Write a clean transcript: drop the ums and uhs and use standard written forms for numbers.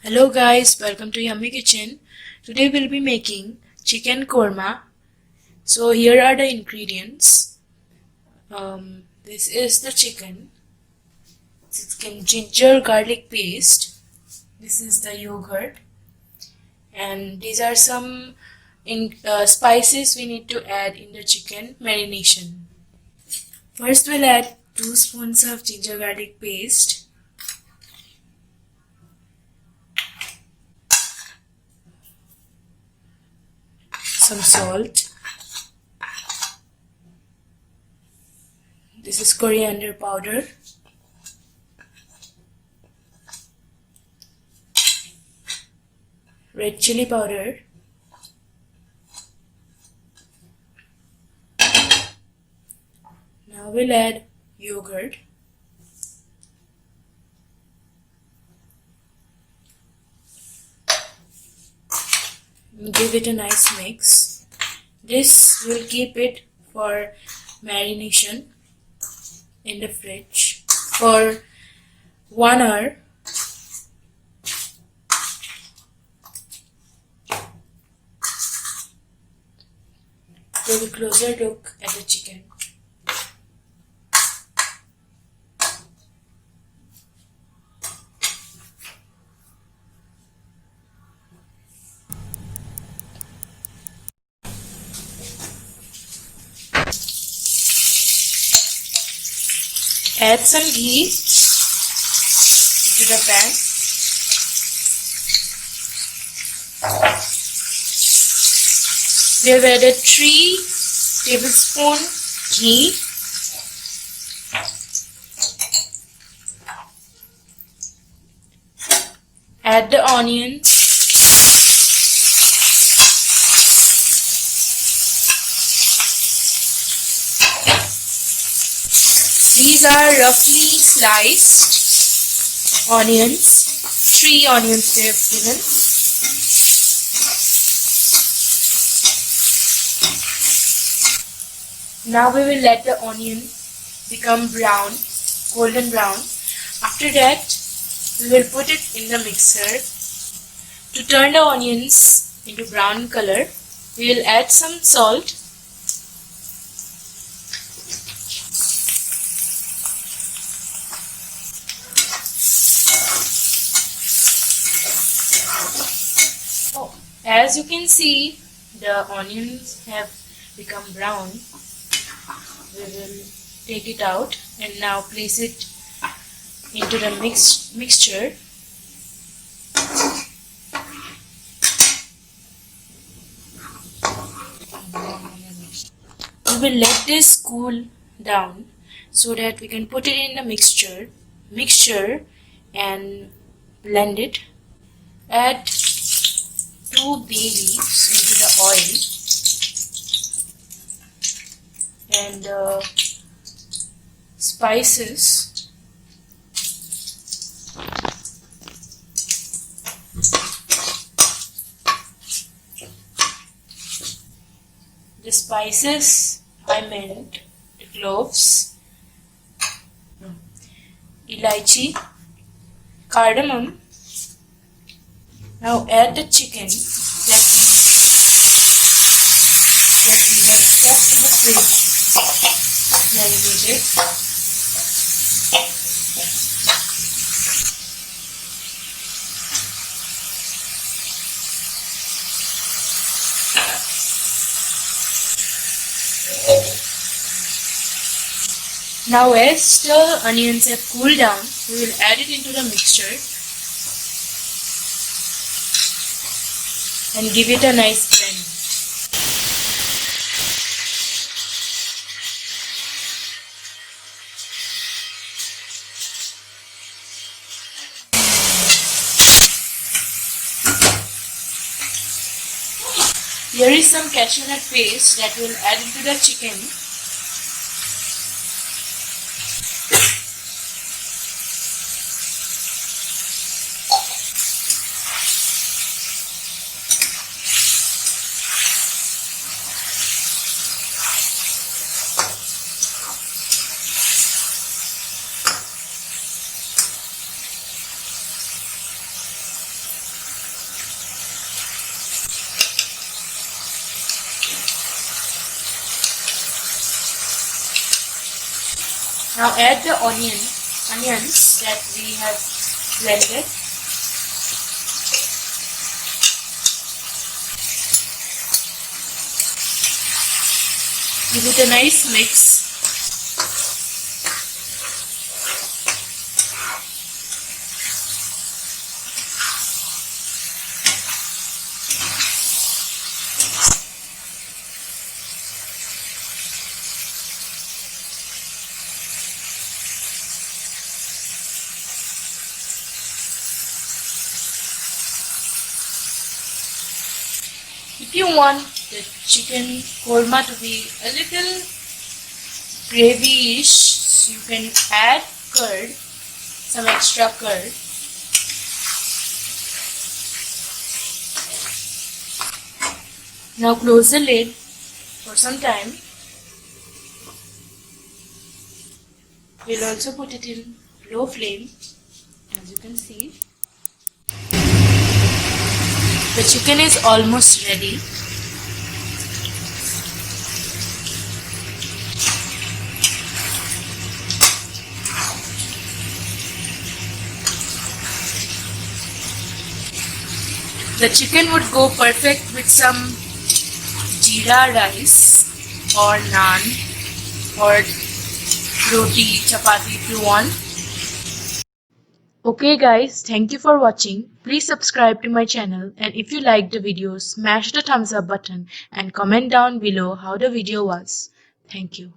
Hello guys, welcome to Yummy Kitchen. Today we'll be making chicken korma. So here are the ingredients. This is the chicken ginger garlic paste. This is the yogurt, and these are some spices we need to add in the chicken marination. First we'll add 2 spoons of ginger garlic paste. Some salt. This is coriander powder. Red chili powder. Now we'll add yogurt. Give it a nice mix. This will keep it for marination in the fridge for 1 hour. Take a closer look at the chicken. Add some ghee to the pan. We have added 3 tablespoons ghee. Add the onions. These are roughly sliced onions. 3 onions we have given. Now we will let the onion become brown, golden brown. After that, we will put it in the mixer. To turn the onions into brown color, we will add some salt. As you can see, the onions have become brown. We will take it out and now place it into the mixture. We will let this cool down so that we can put it in the mixture and blend it. Add 2 bay leaves into the oil and spices. The spices I meant the cloves, elaichi, cardamom. Now add the chicken that we have kept in the fridge marinated. Now as the onions have cooled down, we will add it into the mixture and give it a nice blend. Here is some cashew nut paste that we will add into the chicken. Now add the onions that we have blended. Give it a nice mix. If you want the chicken korma to be a little gravyish, you can add curd, some extra curd. Now close the lid for some time. We'll also put it in low flame, as you can see. The chicken is almost ready. The chicken would go perfect with some jeera rice or naan or roti, chapati if you want. Okay guys, thank you for watching. Please subscribe to my channel, and if you liked the video, smash the thumbs up button and comment down below how the video was. Thank you.